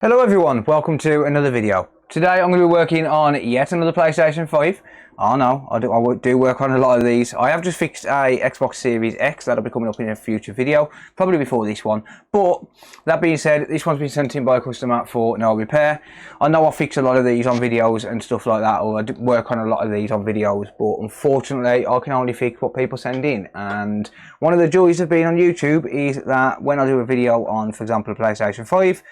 Hello everyone, welcome to another video. Today I'm going to be working on yet another PlayStation 5. Oh no, I do work on a lot of these. I have just fixed a Xbox Series X that'll be coming up in a future video, probably before this one. But that being said, this one's been sent in by a customer for no repair. I know I fix a lot of these on videos and stuff like that, or I work on a lot of these on videos, but unfortunately I can only fix what people send in. And one of the joys of being on YouTube is that when I do a video on, for example, a PlayStation 5,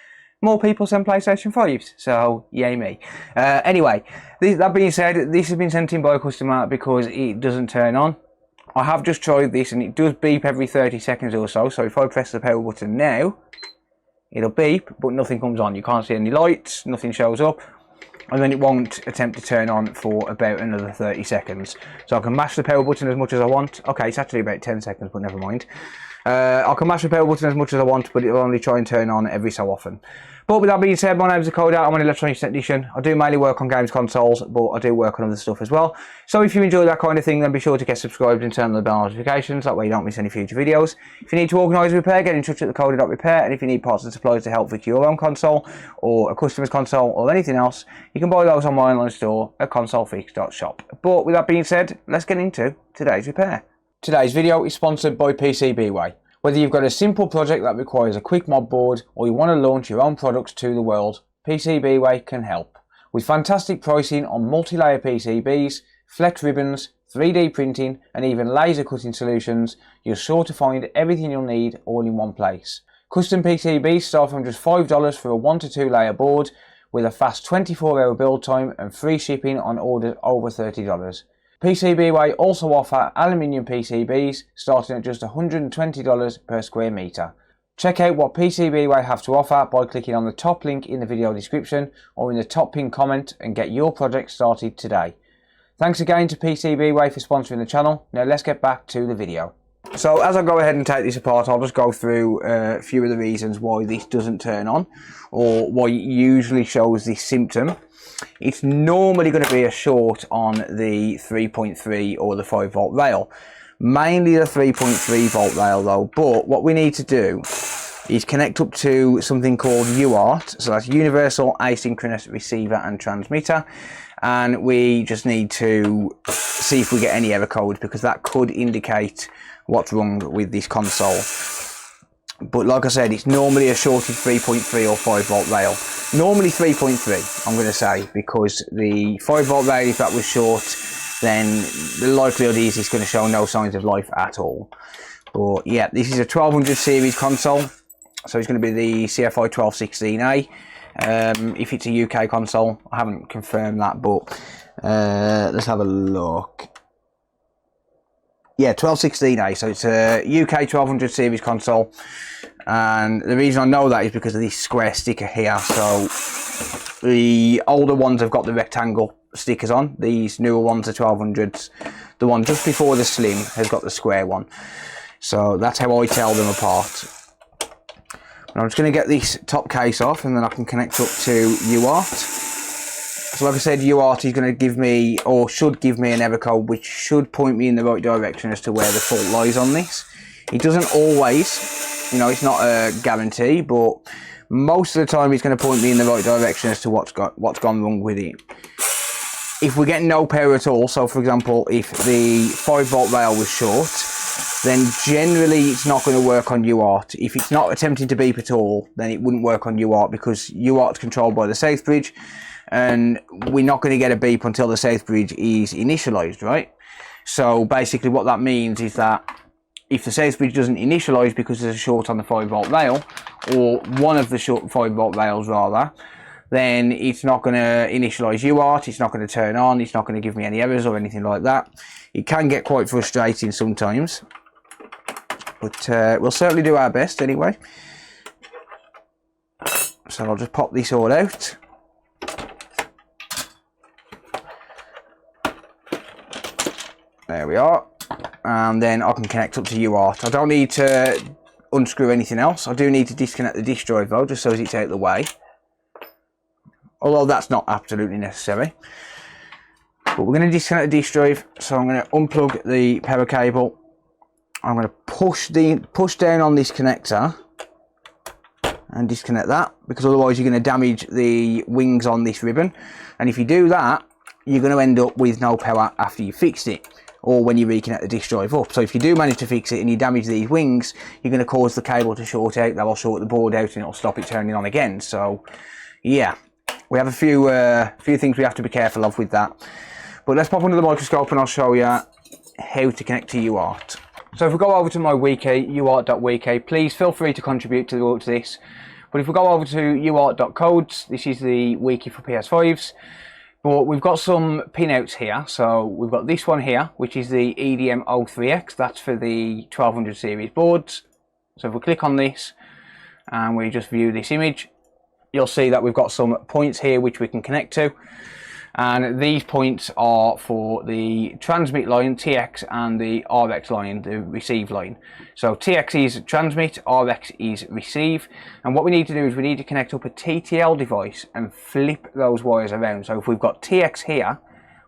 more people send PlayStation 5s, so yay me. Anyway, that being said, this has been sent in by a customer because it doesn't turn on. I have just tried this and it does beep every 30 seconds or so, so if I press the power button now, it'll beep, but nothing comes on. You can't see any lights, nothing shows up, and then it won't attempt to turn on for about another 30 seconds. So I can mash the power button as much as I want. Okay, it's actually about 10 seconds, but never mind. I can mash the power button as much as I want, but it'll only try and turn on every so often. But with that being said, my name's Hakko, I'm an electronics technician. I do mainly work on games consoles, but I do work on other stuff as well. So if you enjoy that kind of thing, then be sure to get subscribed and turn on the bell notifications, that way you don't miss any future videos. If you need to organise a repair, get in touch at thecoded.repair, and if you need parts and supplies to help fix your own console, or a customer's console, or anything else, you can buy those on my online store at consolefix.shop. But with that being said, let's get into today's repair. Today's video is sponsored by PCBWay. Whether you've got a simple project that requires a quick mod board or you want to launch your own products to the world, PCBWay can help. With fantastic pricing on multi-layer PCBs, flex ribbons, 3D printing and even laser cutting solutions, you're sure to find everything you'll need all in one place. Custom PCBs start from just $5 for a 1 to 2 layer board with a fast 24-hour build time and free shipping on orders over $30. PCBWay also offer aluminium PCBs starting at just $120 per square metre. Check out what PCBWay have to offer by clicking on the top link in the video description or in the top pinned comment and get your project started today. Thanks again to PCBWay for sponsoring the channel. Now let's get back to the video. So as I go ahead and take this apart, I'll just go through a few of the reasons why this doesn't turn on or why it usually shows this symptom. It's normally going to be a short on the 3.3 or the 5 volt rail, mainly the 3.3 volt rail though. But what we need to do is connect up to something called UART, so that's Universal Asynchronous Receiver and Transmitter, and we just need to see if we get any error codes because that could indicate what's wrong with this console. But like I said, it's normally a shorted 3.3 or 5 volt rail. Normally 3.3, I'm going to say, because the 5 volt rail, if that was short, then the likelihood is it's going to show no signs of life at all. But yeah, this is a 1200 series console, so it's going to be the CFI 1216A. If it's a UK console, I haven't confirmed that, but let's have a look. Yeah, 1216A, so it's a UK 1200 series console, and the reason I know that is because of this square sticker here. So the older ones have got the rectangle stickers on, these newer ones are 1200s. The one just before the slim has got the square one, so that's how I tell them apart. And I'm just going to get this top case off and then I can connect up to UART. So like I said, UART is going to give me, or should give me, an error code which should point me in the right direction as to where the fault lies on this. It doesn't always, you know, it's not a guarantee, but most of the time it's going to point me in the right direction as to what's gone wrong with it. If we get no power at all, so for example, if the 5 volt rail was short, then generally it's not going to work on UART. If it's not attempting to beep at all, then it wouldn't work on UART because UART is controlled by the south bridge, and we're not going to get a beep until the south bridge is initialized, right? So basically what that means is that if the south bridge doesn't initialize because there's a short on the 5 volt rail, or one of the short 5 volt rails rather, then it's not going to initialize UART, it's not going to turn on, it's not going to give me any errors or anything like that. It can get quite frustrating sometimes, but we'll certainly do our best anyway. So I'll just pop this all out. There we are, and then I can connect up to UART. I don't need to unscrew anything else. I do need to disconnect the disk drive though, just so as it's out of the way. Although that's not absolutely necessary. But we're going to disconnect the disk drive, so I'm going to unplug the power cable. I'm going to push down on this connector, and disconnect that, because otherwise you're going to damage the wings on this ribbon, and if you do that you're going to end up with no power after you fixed it, or when you reconnect the disk drive up. So if you do manage to fix it and you damage these wings, you're going to cause the cable to short out. That will short the board out and it'll stop it turning on again. So yeah, we have a few things we have to be careful of with that. But let's pop under the microscope and I'll show you how to connect to UART. So if we go over to my wiki, uart.wiki, please feel free to contribute to this. But if we go over to uart.codes, this is the wiki for PS5s. But we've got some pinouts here. So we've got this one here, which is the EDM03X. That's for the 1200 series boards. So if we click on this and we just view this image, you'll see that we've got some points here which we can connect to. And these points are for the transmit line, TX, and the RX line, the receive line. So TX is transmit, RX is receive. And what we need to do is we need to connect up a TTL device and flip those wires around. So if we've got TX here,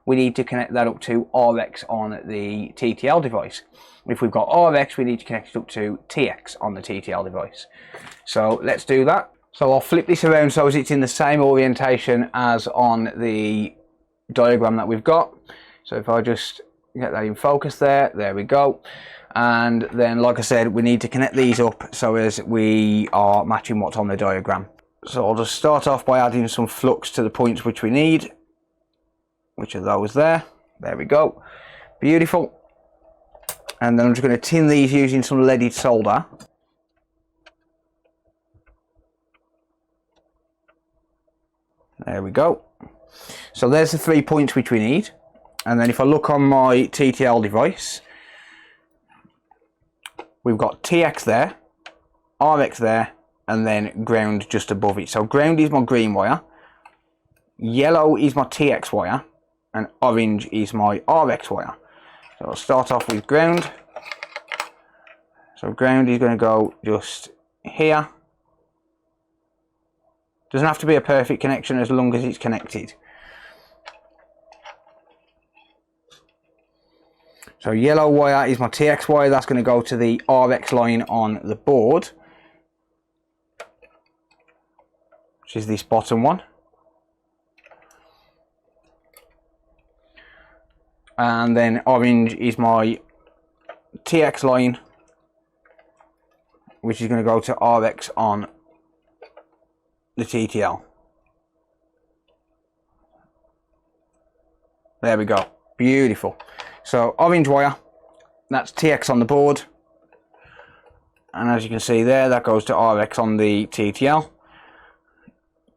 we need to connect that up to RX on the TTL device. If we've got RX, we need to connect it up to TX on the TTL device. So let's do that. So I'll flip this around so as it's in the same orientation as on the diagram that we've got. So if I just get that in focus there we go. And then, like I said, we need to connect these up so as we are matching what's on the diagram. So I'll just start off by adding some flux to the points which we need, which are those there. There we go. Beautiful. And then I'm just going to tin these using some leaded solder. There we go. So there's the 3 points which we need. And then if I look on my TTL device, we've got TX there, RX there, and then ground just above it. So ground is my green wire, yellow is my TX wire, and orange is my RX wire. So I'll start off with ground. So ground is going to go just here. Doesn't have to be a perfect connection as long as it's connected. So yellow wire is my TX wire, that's going to go to the RX line on the board, which is this bottom one. And then orange is my TX line, which is going to go to RX on the TTL. There we go. Beautiful. So orange wire, that's TX on the board, and as you can see there, that goes to RX on the TTL.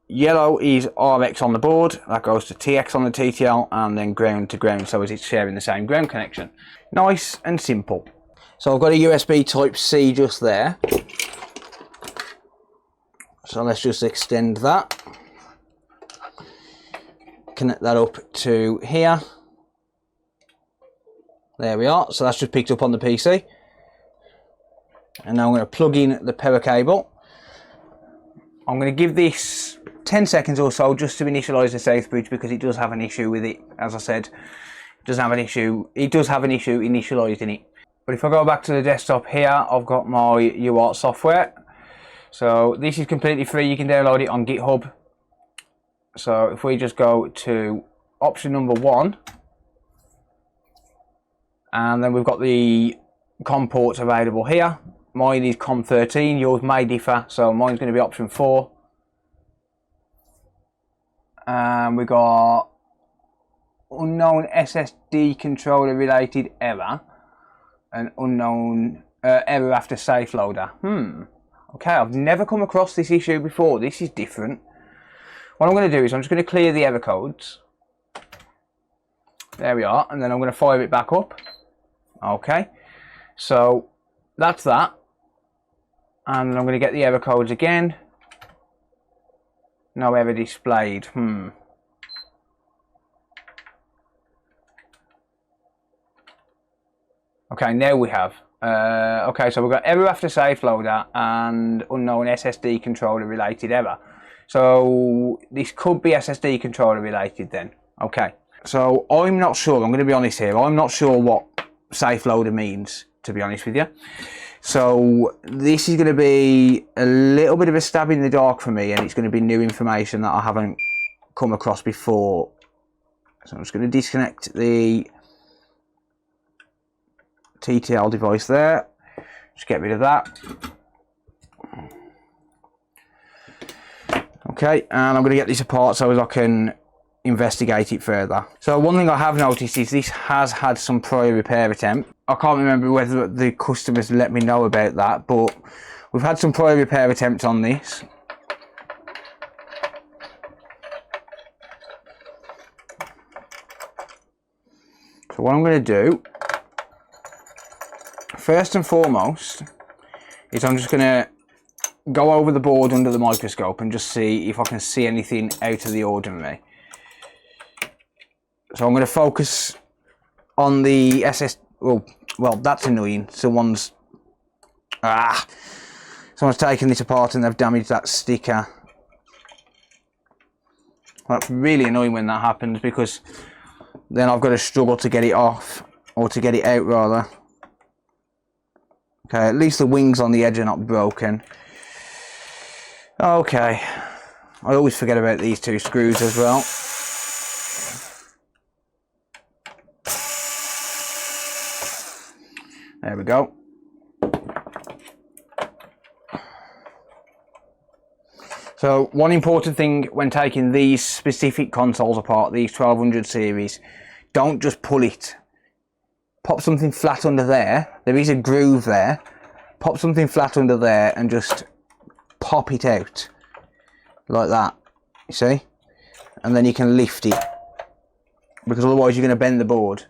Yellow is RX on the board, that goes to TX on the TTL, and then ground to ground, so as it's sharing the same ground connection. Nice and simple. So I've got a USB type C just there. So let's just extend that. Connect that up to here. There we are. So that's just picked up on the PC. And now I'm going to plug in the power cable. I'm going to give this 10 seconds or so just to initialize the South bridge, because it does have an issue with it. As I said, it does have an issue initializing it. But if I go back to the desktop here, I've got my UART software. So this is completely free. You can download it on GitHub. So if we just go to option number 1, and then we've got the COM ports available here. Mine is COM13, yours may differ, so mine's going to be option 4. And we got unknown SSD controller related error, and unknown error after safe loader. Okay, I've never come across this issue before. This is different. What I'm going to do is I'm just going to clear the error codes. There we are, and then I'm going to fire it back up. Okay, so that's that. And I'm going to get the error codes again. No error displayed. Okay, now we have. Okay, so we've got error after safe loader and unknown SSD controller related error. So this could be SSD controller related then. Okay, so I'm not sure. I'm going to be honest here. I'm not sure what safe loader means, to be honest with you. So this is going to be a little bit of a stab in the dark for me, and it's going to be new information that I haven't come across before. So I'm just going to disconnect the TTL device there. Just get rid of that. Okay, and I'm going to get this apart so as I can investigate it further. So one thing I have noticed is this has had some prior repair attempt. I can't remember whether the customers let me know about that, but we've had some prior repair attempts on this. So what I'm going to do, first and foremost, is I'm just going to go over the board under the microscope and just see if I can see anything out of the ordinary. So I'm going to focus on the SS. Well, that's annoying. Someone's taken this apart and they've damaged that sticker. That's really annoying when that happens, because then I've got to struggle to get it off, or to get it out rather. Okay, at least the wings on the edge are not broken. Okay, I always forget about these two screws as well. There we go. So one important thing when taking these specific consoles apart, these 1200 series, don't just pull it. Pop something flat under there. There is a groove there. Pop something flat under there and just pop it out like that, you see, and then you can lift it, because otherwise you're going to bend the board.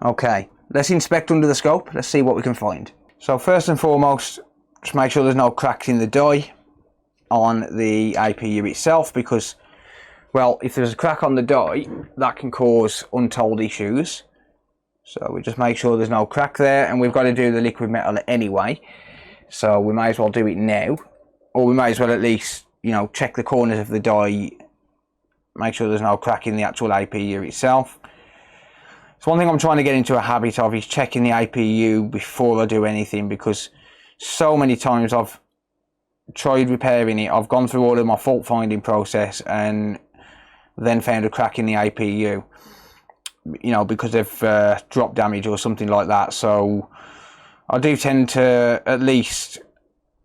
Okay, let's inspect under the scope. Let's see what we can find. So first and foremost, just make sure there's no cracks in the die on the APU itself, because, well, if there's a crack on the die, that can cause untold issues. So we just make sure there's no crack there, and we've got to do the liquid metal anyway, so we may as well do it now, or we may as well at least, you know, check the corners of the die, make sure there's no crack in the actual APU itself. So one thing I'm trying to get into a habit of is checking the APU before I do anything, because so many times I've tried repairing it, I've gone through all of my fault finding process and then found a crack in the APU, you know, because of drop damage or something like that. So I do tend to at least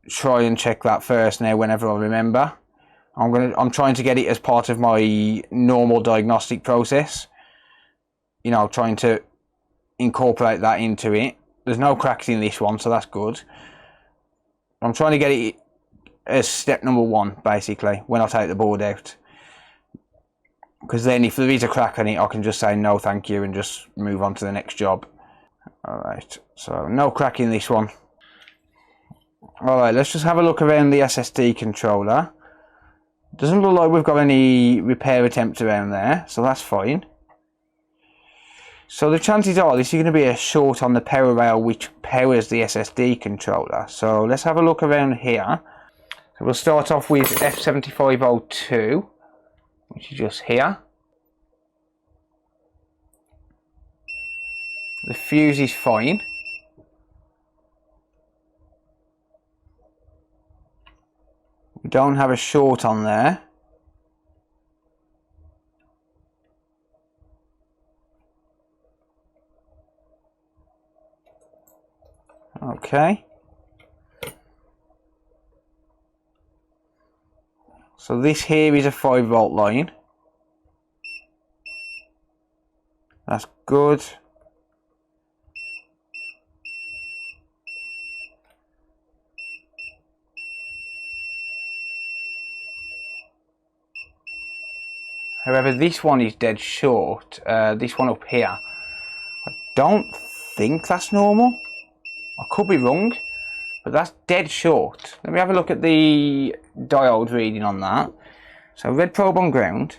try and check that first now whenever I remember. I'm trying to get it as part of my normal diagnostic process, you know, trying to incorporate that into it. There's no cracks in this one, so that's good. I'm trying to get it as step number one, basically, when I take the board out, because then if there is a crack on it, I can just say no thank you and just move on to the next job. Alright, so no crack in this one. Alright, let's just have a look around the SSD controller. Doesn't look like we've got any repair attempts around there, so that's fine. So the chances are this is going to be a short on the power rail which powers the SSD controller. So let's have a look around here. So we'll start off with F7502, which is just here. The fuse is fine. We don't have a short on there. Okay. So this here is a 5-volt line. That's good. However, this one is dead short. This one up here, I don't think that's normal. I could be wrong, but that's dead short. Let me have a look at the diode reading on that. So red probe on ground.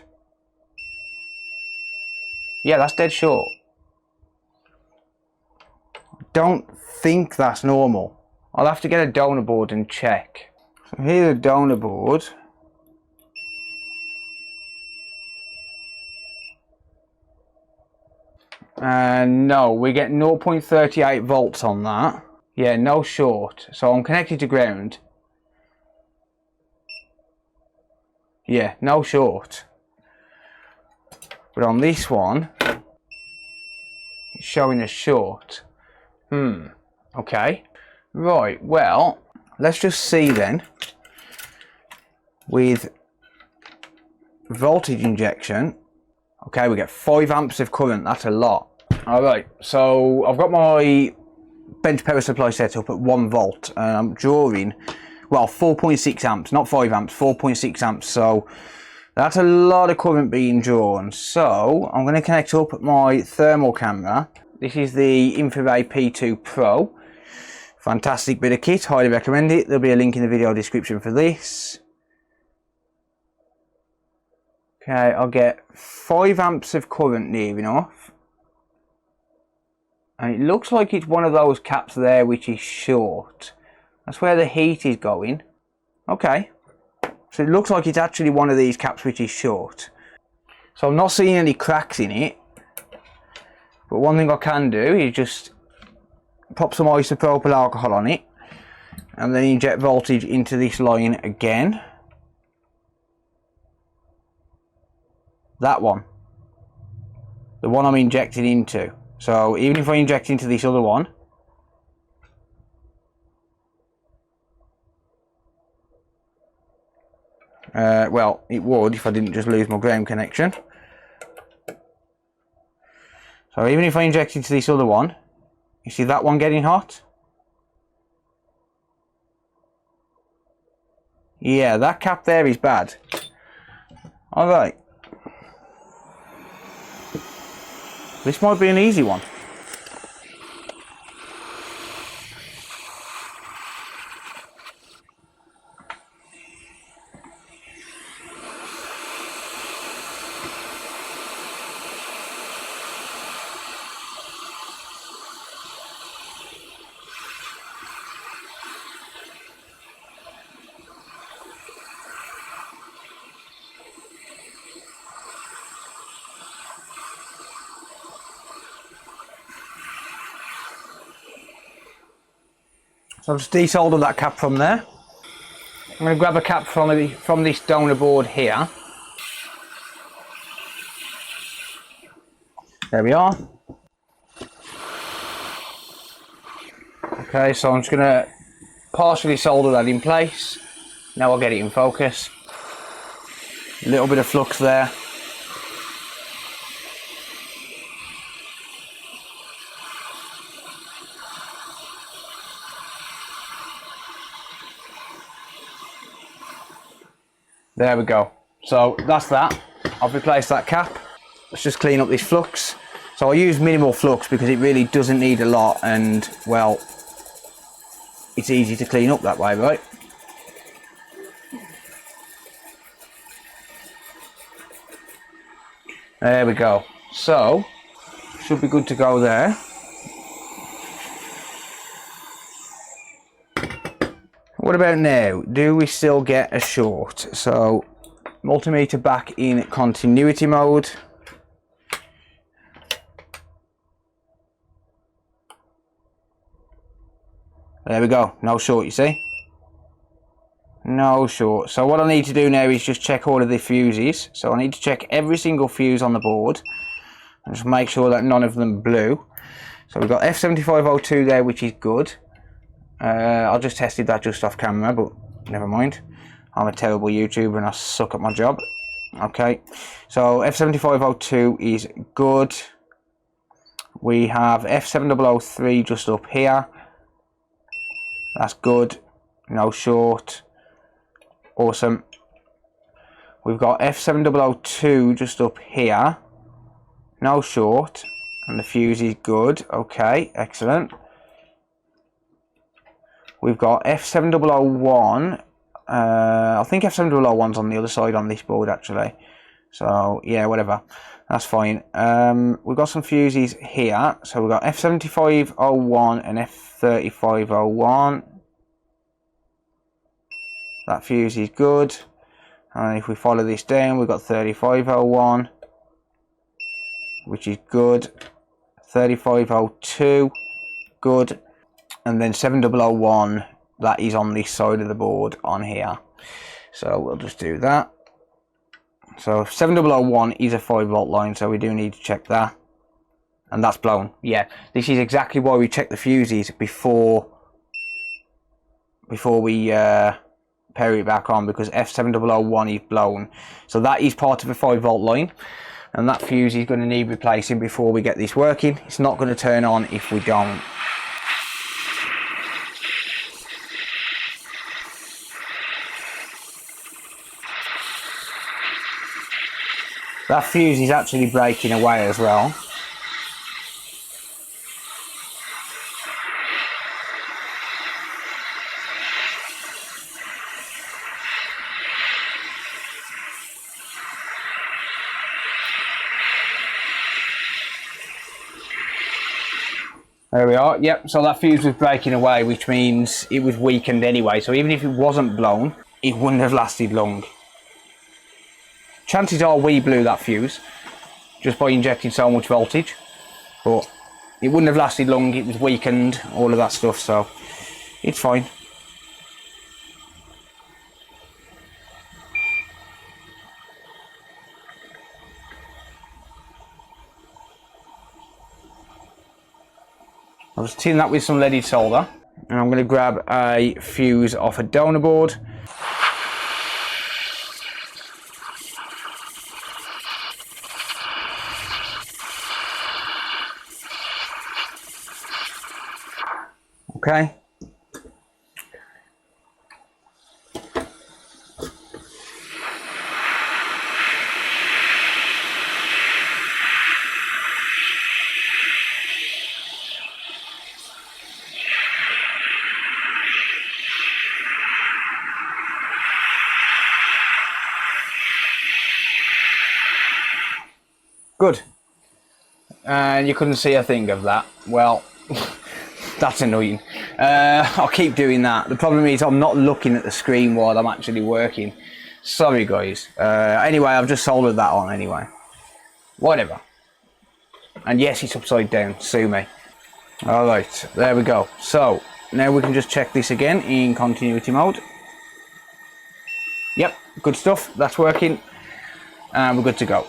Yeah, that's dead short. Don't think that's normal. I'll have to get a donor board and check. So here's a donor board. No, we get 0.38 volts on that. Yeah, no short. So I'm connected to ground. Yeah, no short. But on this one, it's showing a short. Okay. Right, well, let's just see then. With voltage injection, okay, we get 5 amps of current. That's a lot. Alright, so I've got my bench power supply set up at 1 volt and I'm drawing, well, 4.6 amps, not 5 amps, 4.6 amps. So that's a lot of current being drawn. So I'm going to connect up my thermal camera. This is the Infrared P2 Pro. Fantastic bit of kit, highly recommend it. There'll be a link in the video description for this. Okay, I'll get 5 amps of current near enough. And it looks like it's one of those caps there which is short. That's where the heat is going. Okay. So it looks like it's actually one of these caps which is short. So I'm not seeing any cracks in it. But one thing I can do is just pop some isopropyl alcohol on it. And then inject voltage into this line again. That one. The one I'm injecting into. So even if I inject into this other one, well, it would if I didn't just lose my ground connection. So even if I inject into this other one, you see that one getting hot? Yeah, that cap there is bad. Alright. This might be an easy one. So I'll just desolder that cap from there. I'm going to grab a cap from this donor board here. There we are. Okay, so I'm just going to partially solder that in place. Now I'll get it in focus. A little bit of flux there. There we go. So that's that. I've replaced that cap. Let's just clean up this flux. So I use minimal flux because it really doesn't need a lot, and well, it's easy to clean up that way, right? There we go. So should be good to go there. What about now? Do we still get a short? So multimeter back in continuity mode. There we go. No short, you see? No short. So what I need to do now is just check all of the fuses. So I need to check every single fuse on the board and just make sure that none of them blew. So we've got F7502 there, which is good. I just tested that just off camera, but never mind. I'm a terrible YouTuber and I suck at my job. Okay, so F7502 is good. We have F7003 just up here. That's good. No short. Awesome. We've got F7002 just up here. No short. And the fuse is good. Okay, excellent. We've got F7001. I think F7001's on the other side on this board actually. So yeah, whatever. That's fine. We've got some fuses here. So we've got F7501 and F3501. That fuse is good. And if we follow this down, we've got 3501, which is good. 3502, good. and then 7001, that is on this side of the board on here. So we'll just do that. So 7001 is a 5-volt line, so we do need to check that. And that's blown. Yeah, this is exactly why we check the fuses before we pair it back on, because F7001 is blown. So that is part of a 5-volt line, and that fuse is going to need replacing before we get this working. It's not going to turn on if we don't. That fuse is actually breaking away as well. There we are. Yep, so that fuse was breaking away, which means it was weakened anyway. So even if it wasn't blown, it wouldn't have lasted long. Chances are we blew that fuse just by injecting so much voltage, but it wouldn't have lasted long. It was weakened, all of that stuff, so it's fine. I'll just tin that with some leaded solder, and I'm going to grab a fuse off a donor board. Okay. Good. And you couldn't see a thing of that. Well, that's annoying. I'll keep doing that. The problem is I'm not looking at the screen while I'm actually working. Sorry guys. Anyway, I've just soldered that on anyway. Whatever. And yes, it's upside down. Sue me. Alright, there we go. So, now we can just check this again in continuity mode. Yep, good stuff. That's working. And we're good to go.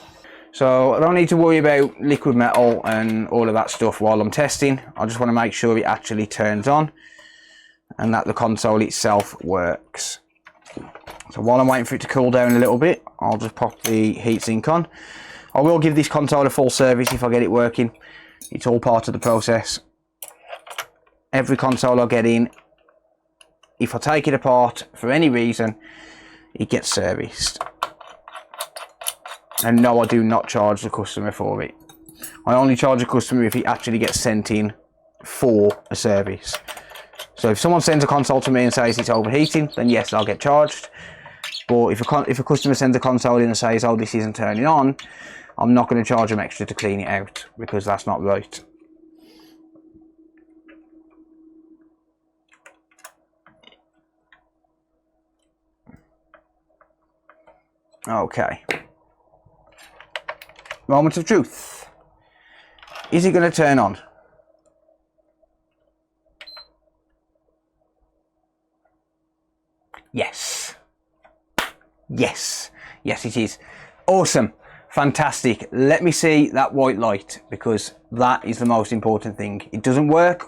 So I don't need to worry about liquid metal and all of that stuff while I'm testing. I just want to make sure it actually turns on and that the console itself works. So while I'm waiting for it to cool down a little bit, I'll just pop the heatsink on. I will give this console a full service if I get it working. It's all part of the process. Every console I get in, if I take it apart for any reason, it gets serviced. And no, I do not charge the customer for it. I only charge a customer if it actually gets sent in for a service. So if someone sends a console to me and says it's overheating, then yes, I'll get charged. But if a customer sends a console in and says, oh, this isn't turning on, I'm not going to charge them extra to clean it out, because that's not right. Okay. Moment of truth. Is it going to turn on? Yes. Yes. Yes, it is. Awesome. Fantastic. Let me see that white light, because that is the most important thing. It doesn't work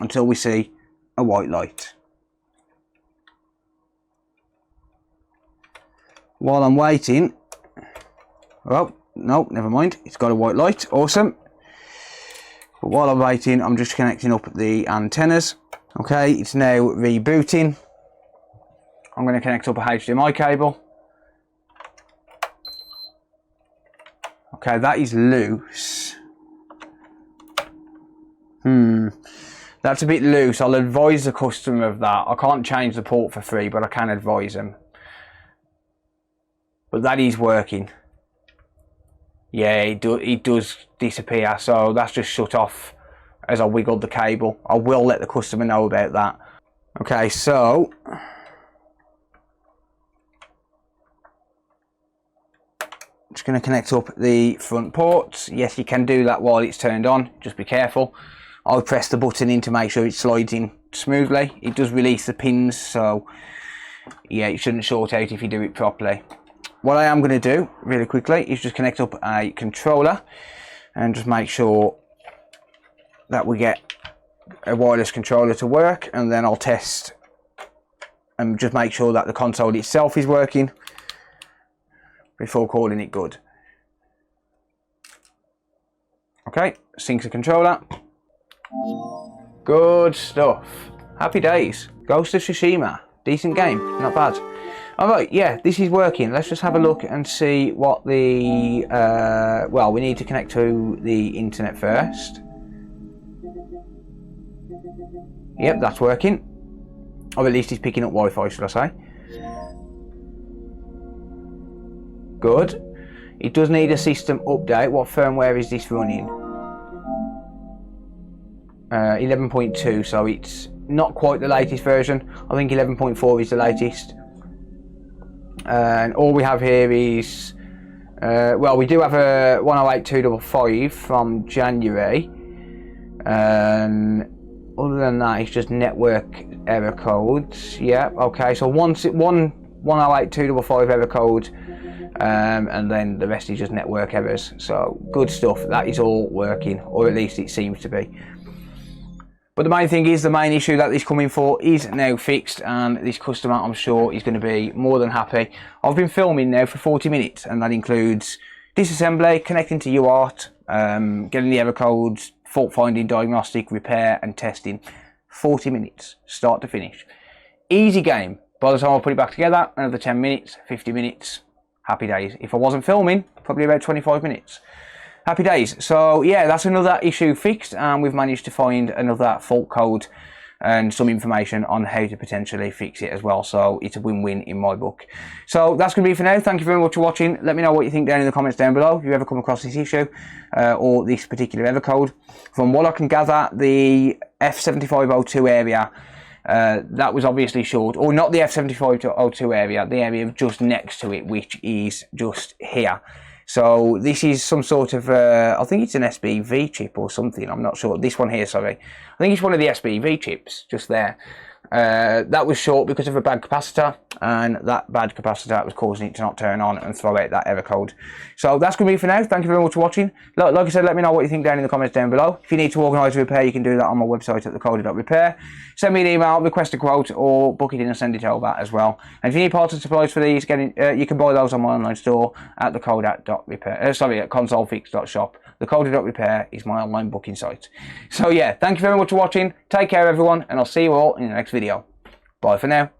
until we see a white light. While I'm waiting, oh, no, never mind. It's got a white light. Awesome. But while I'm waiting, I'm just connecting up the antennas. Okay, it's now rebooting. I'm going to connect up a HDMI cable. Okay, that is loose. That's a bit loose. I'll advise the customer of that. I can't change the port for free, but I can advise them. But that is working. Yeah, it does disappear, so that's just shut off as I wiggled the cable. I will let the customer know about that. Okay, so just going to connect up the front ports. Yes, you can do that while it's turned on. Just be careful. I'll press the button in to make sure it slides in smoothly. It does release the pins, so yeah, it shouldn't short out if you do it properly. What I am going to do really quickly is just connect up a controller and just make sure that we get a wireless controller to work, and then I'll test and just make sure that the console itself is working before calling it good. Okay, sync the controller. Good stuff. Happy days. Ghost of Tsushima. Decent game, not bad. Alright, yeah, this is working. Let's just have a look and see what the... well, we need to connect to the internet first. Yep, that's working. Or at least it's picking up Wi-Fi, should I say. Good. It does need a system update. What firmware is this running? 11.2, so it's not quite the latest version. I think 11.4 is the latest. And all we have here is, well, we do have a 108.255 from January, and other than that, it's just network error codes. Yeah, okay. So one 108.255 error code, and then the rest is just network errors. So good stuff. That is all working, or at least it seems to be. But the main thing is, the main issue that this coming for is now fixed, and this customer, I'm sure, is going to be more than happy. I've been filming now for 40 minutes, and that includes disassembly, connecting to UART, getting the error codes, fault finding, diagnostic, repair and testing. 40 minutes, start to finish. Easy game. By the time I put it back together, another 10 minutes, 50 minutes, happy days. If I wasn't filming, probably about 25 minutes. Happy days. So yeah, that's another issue fixed, and we've managed to find another fault code and some information on how to potentially fix it as well. So it's a win-win in my book. So that's going to be for now. Thank you very much for watching. Let me know what you think down in the comments down below if you ever come across this issue or this particular error code. From what I can gather, the F7502 area, that was obviously short, or not the F7502 area, the area just next to it, which is just here. So this is some sort of, I think it's an SBV chip or something, I'm not sure. This one here, sorry. I think it's one of the SBV chips, just there. That was short because of a bad capacitor, and that bad capacitor was causing it to not turn on and throw out that error code. So that's going to be it for now. Thank you very much for watching. Like I said, let me know what you think down in the comments down below. If you need to organise a repair, you can do that on my website at thecoder.repair. Send me an email, request a quote, or book it in and send it over as well. And if you need parts and supplies for these, you can buy those on my online store at thecoder.repair. Sorry, at consolefix.shop. Thecoder.repair is my online booking site. So yeah, thank you very much for watching. Take care, everyone, and I'll see you all in the next video. Bye for now.